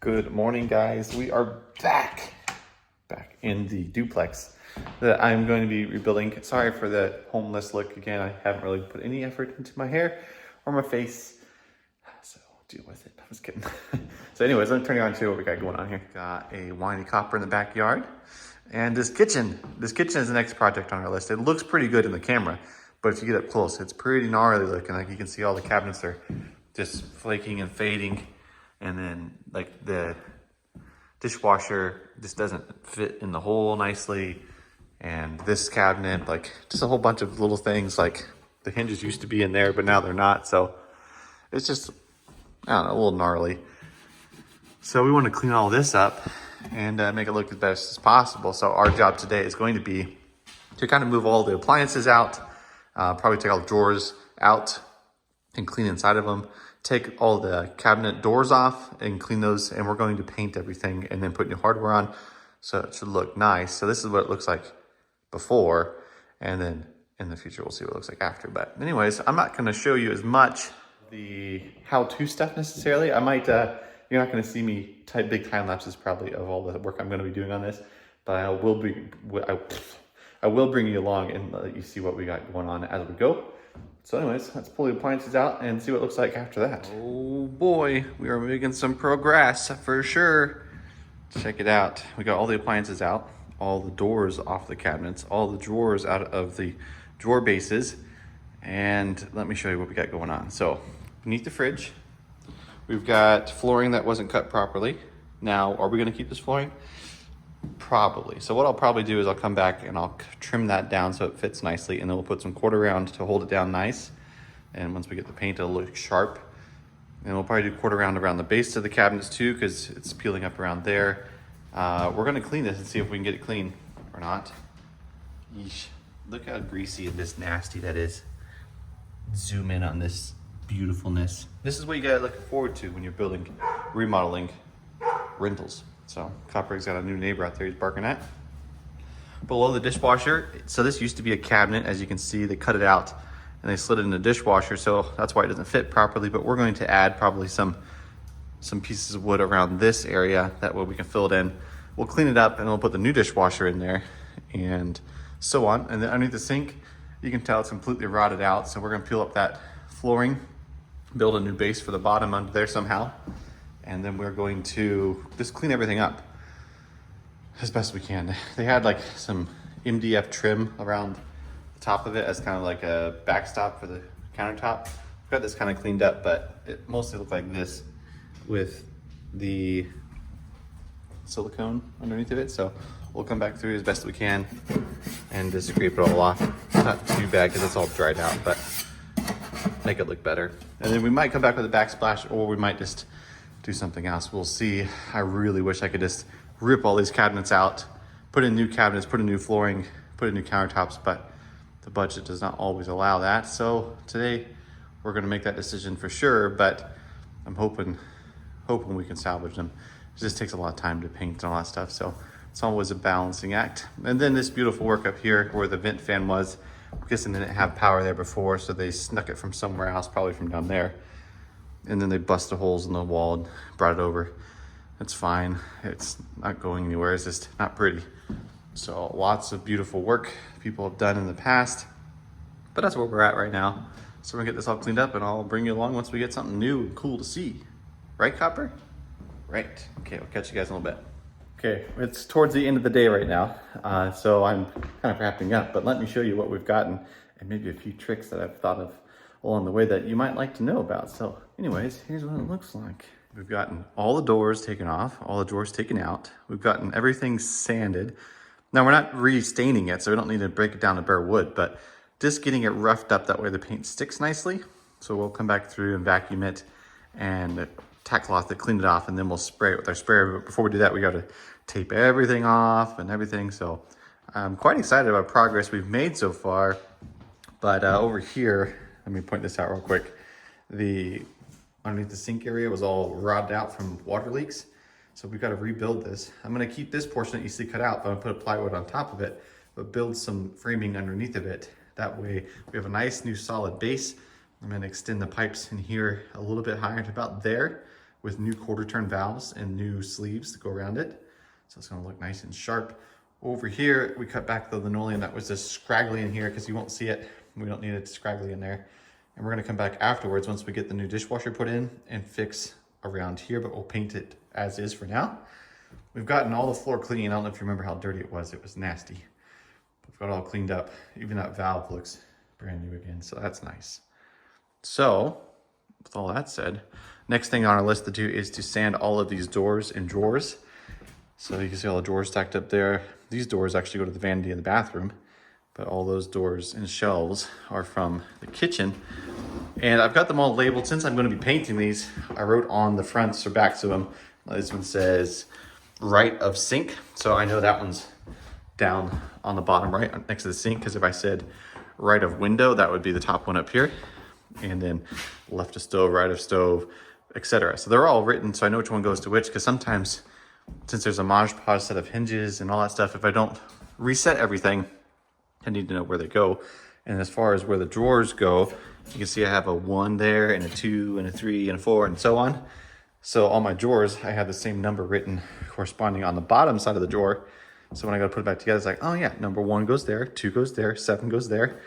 Good morning, guys. We are back in the duplex that I'm going to be rebuilding. Sorry for the homeless look again. I haven't really put any effort into my hair or my face, so deal with it. I'm just kidding. So anyways, let me turn you on to what we got going on here. Got a windy copper in the backyard, and this kitchen. This kitchen is the next project on our list. It looks pretty good in the camera, but if you get up close, it's pretty gnarly looking. Like you can see all the cabinets are just flaking and fading. And then like the dishwasher just doesn't fit in the hole nicely. And this cabinet, like just a whole bunch of little things, like the hinges used to be in there, but now they're not. So it's just, I don't know, a little gnarly. So we want to clean all this up and make it look as best as possible. So our job today is going to be to kind of move all the appliances out, probably take all the drawers out and clean inside of them. Take all the cabinet doors off and clean those, and we're going to paint everything and then put new hardware on so it should look nice. So this is what it looks like before, and then in the future we'll see what it looks like after. But anyways, I'm not going to show you as much the how-to stuff necessarily. I might you're not going to see me type big time lapses probably of all the work I'm going to be doing on this, but I will bring you along and let you see what we got going on as we go. So anyways, let's pull the appliances out and see what it looks like after that. Oh boy, we are making some progress for sure. Check it out. We got all the appliances out, all the doors off the cabinets, all the drawers out of the drawer bases. And let me show you what we got going on. So beneath the fridge, we've got flooring that wasn't cut properly. Now, are we gonna keep this flooring? Probably. So what I'll probably do is I'll come back and I'll trim that down so it fits nicely, and then we'll put some quarter round to hold it down nice. And once we get the paint, it'll look sharp. And we'll probably do quarter round around the base of the cabinets too, because it's peeling up around there. We're gonna clean this and see if we can get it clean or not. Yeesh. Look how greasy and this nasty that is. Zoom in on this beautifulness. This is what you gotta look forward to when you're building, remodeling rentals. So Copper's got a new neighbor out there he's barking at. Below the dishwasher, so this used to be a cabinet. As you can see, they cut it out and they slid it in the dishwasher, so that's why it doesn't fit properly. But we're going to add probably some pieces of wood around this area. That way we can fill it in. We'll clean it up and we'll put the new dishwasher in there and so on. And then underneath the sink, you can tell it's completely rotted out. So we're gonna peel up that flooring, build a new base for the bottom under there somehow. And then we're going to just clean everything up as best we can. They had like some MDF trim around the top of it as kind of like a backstop for the countertop. I've got this kind of cleaned up, but it mostly looked like this with the silicone underneath of it. So we'll come back through as best we can and just scrape it all off. It's not too bad because it's all dried out, but make it look better. And then we might come back with a backsplash, or we might just do something else. We'll see. I really wish I could just rip all these cabinets out, put in new cabinets, put in new flooring, put in new countertops, but the budget does not always allow that. So today we're going to make that decision for sure, but I'm hoping we can salvage them. It just takes a lot of time to paint and all that stuff, so it's always a balancing act. And then this beautiful work up here where the vent fan was, I'm guessing they didn't have power there before, so they snuck it from somewhere else, probably from down there. And then they busted holes in the wall and brought it over. It's fine. It's not going anywhere. It's just not pretty. So lots of beautiful work people have done in the past, but that's where we're at right now. So we're gonna get this all cleaned up and I'll bring you along once we get something new and cool to see. Right, Copper? Right. Okay, we'll catch you guys in a little bit. Okay, it's towards the end of the day right now. So I'm kind of wrapping up, but let me show you what we've gotten and maybe a few tricks that I've thought of along the way that you might like to know about. So anyways, here's what it looks like. We've gotten all the doors taken off, all the drawers taken out. We've gotten everything sanded. Now we're not restaining it, so we don't need to break it down to bare wood, but just getting it roughed up that way the paint sticks nicely. So we'll come back through and vacuum it and tack cloth it, clean it off, and then we'll spray it with our sprayer. But before we do that, we got to tape everything off and everything. So I'm quite excited about progress we've made so far. But over here, let me point this out real quick. Underneath the sink area was all rotted out from water leaks. So we've got to rebuild this. I'm gonna keep this portion that you see cut out, but I'm gonna put a plywood on top of it, but build some framing underneath of it. That way we have a nice new solid base. I'm gonna extend the pipes in here a little bit higher to about there, with new quarter turn valves and new sleeves to go around it. So it's gonna look nice and sharp. Over here, we cut back the linoleum that was just scraggly in here because you won't see it. We don't need it scraggly in there. And we're gonna come back afterwards once we get the new dishwasher put in and fix around here, but we'll paint it as is for now. We've gotten all the floor clean. I don't know if you remember how dirty it was. It was nasty. We've got it all cleaned up. Even that valve looks brand new again, so that's nice. So, with all that said, next thing on our list to do is to sand all of these doors and drawers. So you can see all the drawers stacked up there. These doors actually go to the vanity in the bathroom, but all those doors and shelves are from the kitchen. And I've got them all labeled. Since I'm going to be painting these, I wrote on the fronts or backs of them. This one says right of sink. So I know that one's down on the bottom right next to the sink, because if I said right of window, that would be the top one up here. And then left of stove, right of stove, etc. So they're all written so I know which one goes to which, because sometimes since there's a Mod Podge set of hinges and all that stuff, if I don't reset everything, I need to know where they go. And as far as where the drawers go, you can see I have a 1 there and a 2 and a 3 and a 4 and so on. So all my drawers, I have the same number written corresponding on the bottom side of the drawer. So when I go to put it back together, it's like, oh yeah, number 1 goes there, 2 goes there, 7 goes there.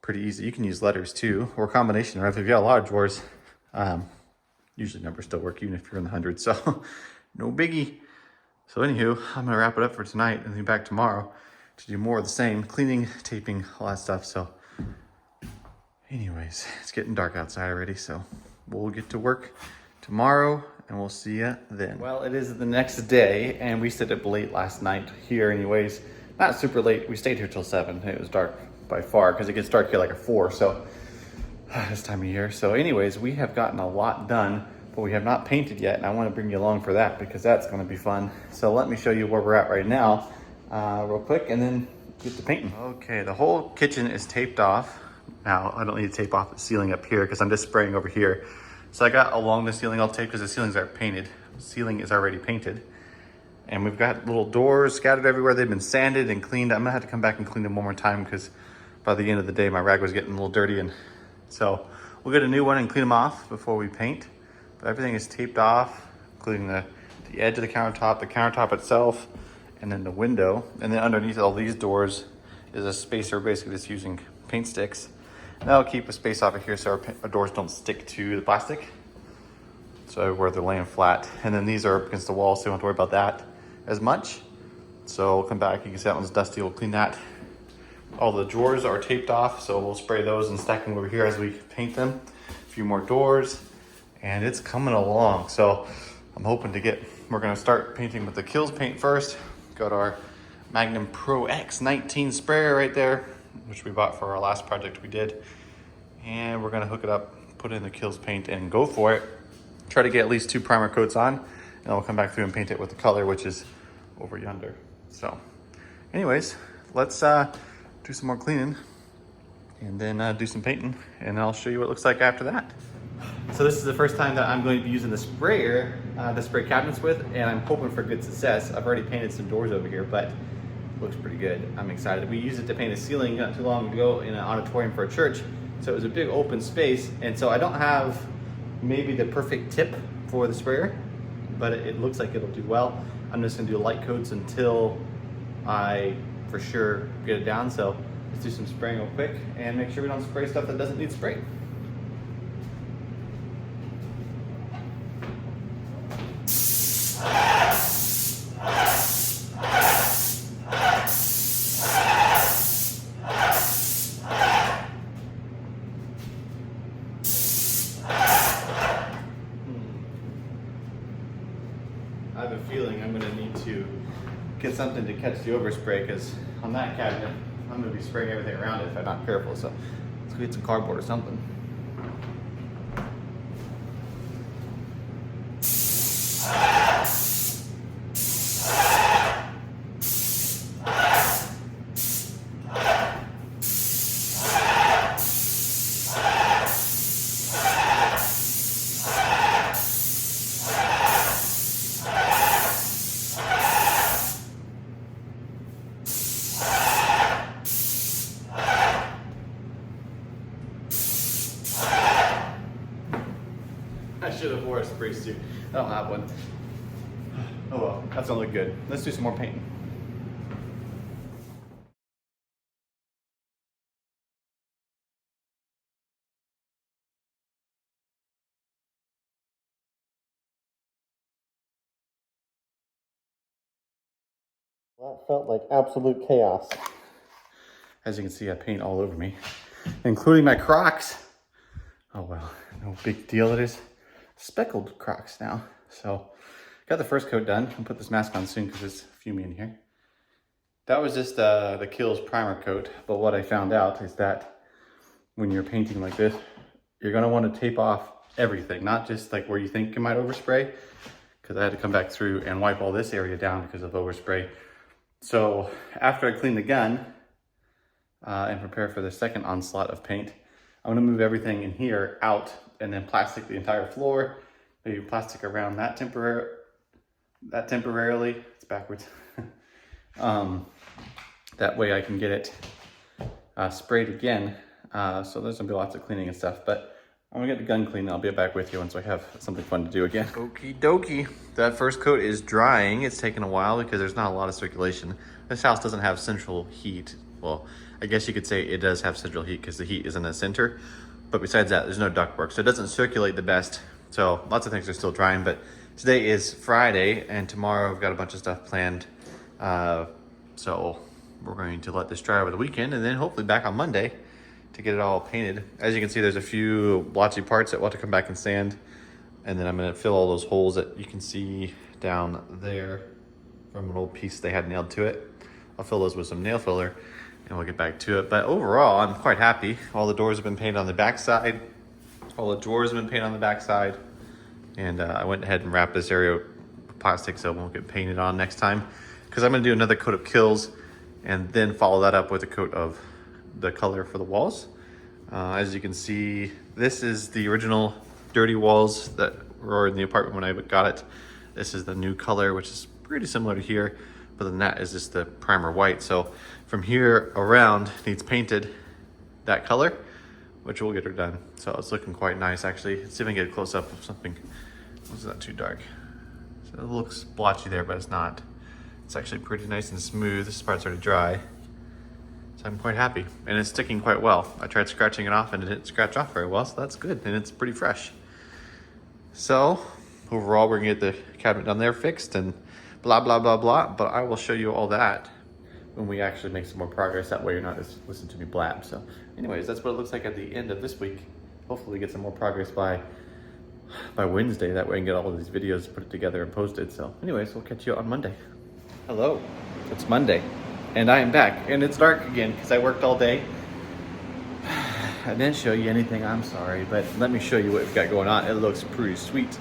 Pretty easy. You can use letters too, or a combination. Or if you've got a lot of drawers, usually numbers still work even if you're in the hundreds. So no biggie. So anywho, I'm gonna wrap it up for tonight and be back tomorrow to do more of the same, cleaning, taping, all that stuff. So anyways, it's getting dark outside already, so we'll get to work tomorrow and we'll see you then. Well, it is the next day and we stayed up late last night here anyways. Not super late, we stayed here till 7. It was dark by far because it gets dark here like at 4, so this time of year. So anyways, we have gotten a lot done, but we have not painted yet, and I want to bring you along for that because that's going to be fun. So let me show you where we're at right now real quick and then get to painting. Okay, the whole kitchen is taped off. Now, I don't need to tape off the ceiling up here because I'm just spraying over here. So I got along the ceiling all taped because the ceilings are painted. The ceiling is already painted. And we've got little doors scattered everywhere. They've been sanded and cleaned. I'm gonna have to come back and clean them one more time because by the end of the day, my rag was getting a little dirty. And so we'll get a new one and clean them off before we paint. But everything is taped off, including the edge of the countertop itself, and then the window. And then underneath all these doors is a spacer, basically just using paint sticks. And that'll keep a space off of here so our doors don't stick to the plastic. So where they're laying flat. And then these are up against the wall, so you don't have to worry about that as much. So we'll come back, you can see that one's dusty, we'll clean that. All the drawers are taped off, so we'll spray those and stack them over here as we paint them. A few more doors, and it's coming along. So I'm hoping we're gonna start painting with the Kills paint first. Got our Magnum Pro X19 sprayer right there, which we bought for our last project we did. And we're gonna hook it up, put in the Kills paint and go for it. Try to get at least 2 primer coats on, and then we'll come back through and paint it with the color, which is over yonder. So anyways, let's do some more cleaning and then do some painting, and I'll show you what it looks like after that. So this is the first time that I'm going to be using the sprayer to spray cabinets with, and I'm hoping for good success. I've already painted some doors over here, but it looks pretty good. I'm excited. We used it to paint a ceiling not too long ago in an auditorium for a church. So it was a big open space, and so I don't have maybe the perfect tip for the sprayer, but it looks like it'll do well. I'm just gonna do light coats until I for sure get it down. So let's do some spraying real quick and make sure we don't spray stuff that doesn't need spray. I have a feeling I'm going to need to get something to catch the overspray, because on that cabinet, I'm going to be spraying everything around it if I'm not careful. So let's go get some cardboard or something. I should have wore a spray suit. I don't have one. Oh well, that's gonna look good. Let's do some more painting. Well, that felt like absolute chaos. As you can see, I paint all over me, including my Crocs. Oh well, no big deal. It is speckled Crocs now. So, got the first coat done. I'll put this mask on soon because it's fuming in here. That was just the Kills primer coat. But what I found out is that when you're painting like this, you're gonna want to tape off everything, not just like where you think you might overspray, because I had to come back through and wipe all this area down because of overspray. So after I clean the gun and prepare for the second onslaught of paint, I'm gonna move everything in here out and then plastic the entire floor, maybe plastic around that temporarily, it's backwards. That way I can get it sprayed again. So there's gonna be lots of cleaning and stuff, but I'm gonna get the gun clean. I'll be back with you once I have something fun to do again. Okie dokie. That first coat is drying. It's taken a while because there's not a lot of circulation. This house doesn't have central heat. Well, I guess you could say it does have central heat because the heat is in the center. But besides that, there's no ductwork, so it doesn't circulate the best. So lots of things are still drying, but today is Friday and tomorrow I've got a bunch of stuff planned. So we're going to let this dry over the weekend and then hopefully back on Monday to get it all painted. As you can see, there's a few blotchy parts that we'll have to come back and sand. And then I'm gonna fill all those holes that you can see down there from an old piece they had nailed to it. I'll fill those with some nail filler and we'll get back to it. But overall, I'm quite happy. All the doors have been painted on the back side. All the drawers have been painted on the back side. And I went ahead and wrapped this area with plastic so it won't get painted on next time. Because I'm gonna do another coat of Kills and then follow that up with a coat of the color for the walls. As you can see, this is the original dirty walls that were in the apartment when I got it. This is the new color, which is pretty similar to here, but then that is just the primer white. So from here around needs painted that color, which will get her done. So it's looking quite nice actually. Let's see if I can get a close up of something. Was that too dark? So it looks blotchy there, but it's not. It's actually pretty nice and smooth. This part's already dry. So I'm quite happy, and it's sticking quite well. I tried scratching it off and it didn't scratch off very well, so that's good, and it's pretty fresh. So overall, we're gonna get the cabinet down there fixed and blah, blah, blah, blah, but I will show you all that when we actually make some more progress. That way you're not just listening to me blab. So anyways, that's what it looks like at the end of this week. Hopefully get some more progress by Wednesday. That way I can get all of these videos put together and posted. So anyways, we'll catch you on Monday. Hello, it's Monday. And I am back, and it's dark again because I worked all day. I didn't show you anything, I'm sorry, but let me show you what we've got going on. It looks pretty sweet.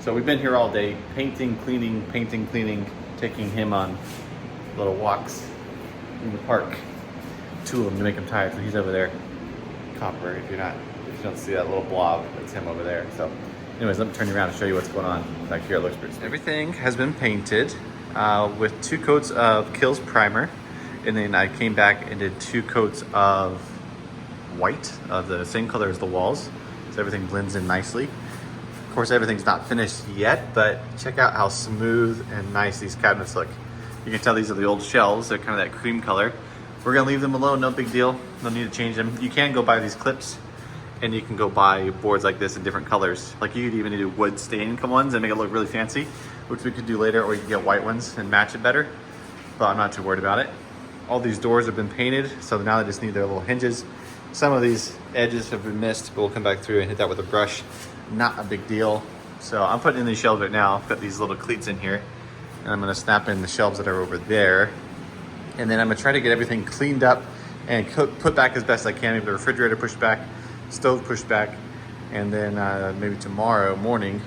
So we've been here all day, painting, cleaning, taking him on little walks in the park. Two of them to make him tired, so he's over there. Copper, if you don't see that little blob, that's him over there. So anyways, let me turn you around and show you what's going on. Back here, it looks pretty sweet. Everything has been painted. With 2 coats of Kills primer, and then I came back and did 2 coats of white of the same color as the walls, so everything blends in nicely. Of course, everything's not finished yet, but check out how smooth and nice these cabinets look. You can tell these are the old shelves. They're kind of that cream color. We're gonna leave them alone, no big deal. No need to change them. You can go buy these clips, and you can go buy boards like this in different colors. Like you could even do wood stain ones and make it look really fancy, which we could do later, or you can get white ones and match it better, but I'm not too worried about it. All these doors have been painted, so now they just need their little hinges. Some of these edges have been missed, but we'll come back through and hit that with a brush. Not a big deal. So I'm putting in these shelves right now. I've got these little cleats in here, and I'm gonna snap in the shelves that are over there. And then I'm gonna try to get everything cleaned up and put back as best I can. Maybe the refrigerator pushed back, stove pushed back, and then maybe tomorrow morning,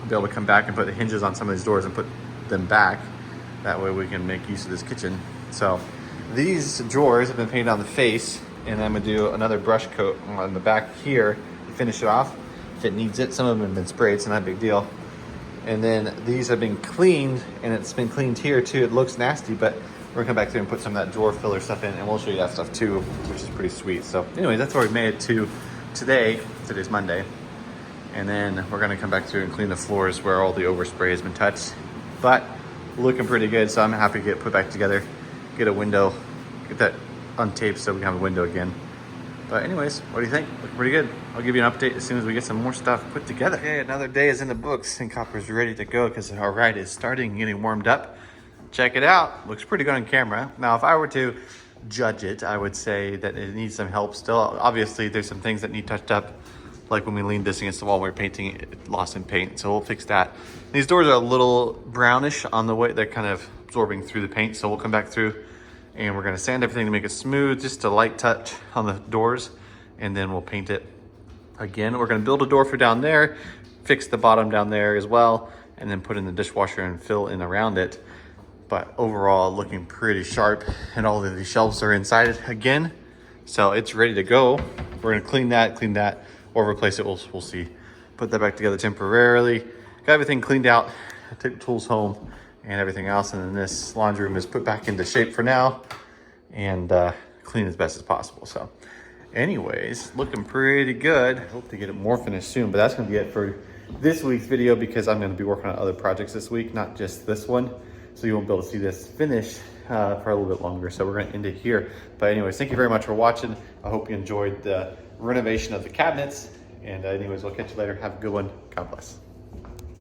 I'll be able to come back and put the hinges on some of these doors and put them back. That way we can make use of this kitchen. So these drawers have been painted on the face, and I'm gonna do another brush coat on the back here to finish it off if it needs it. Some of them have been sprayed, so not a big deal. And then these have been cleaned, and it's been cleaned here too. It looks nasty, but we're gonna come back through and put some of that drawer filler stuff in, and we'll show you that stuff too, which is pretty sweet. So anyway, that's where we made it to today. Today's Monday. And then we're gonna come back through and clean the floors where all the overspray has been touched. But looking pretty good, so I'm happy to get it put back together, get a window, get that untaped so we can have a window again. But anyways, what do you think? Looking pretty good. I'll give you an update as soon as we get some more stuff put together. Okay, another day is in the books and Copper's ready to go because our ride is starting, getting warmed up. Check it out. Looks pretty good on camera. Now, if I were to judge it, I would say that it needs some help still. Obviously, there's some things that need touched up, like when we leaned this against the wall, we were painting it, lost in paint, so we'll fix that. These doors are a little brownish on the way, they're kind of absorbing through the paint, so we'll come back through and we're gonna sand everything to make it smooth, just a light touch on the doors, and then we'll paint it again. We're gonna build a door for down there, fix the bottom down there as well, and then put in the dishwasher and fill in around it. But overall, looking pretty sharp, and all of these shelves are inside it again, so it's ready to go. We're gonna clean that, or replace it, we'll see. Put that back together temporarily. Got everything cleaned out, I took the tools home and everything else, and then this laundry room is put back into shape for now and clean as best as possible. So anyways, looking pretty good. I hope to get it more finished soon, but that's gonna be it for this week's video because I'm gonna be working on other projects this week, not just this one. So you won't be able to see this finish for a little bit longer. So we're gonna end it here. But anyways, thank you very much for watching. I hope you enjoyed the renovation of the cabinets. And anyways, we'll catch you later. Have a good one. God bless.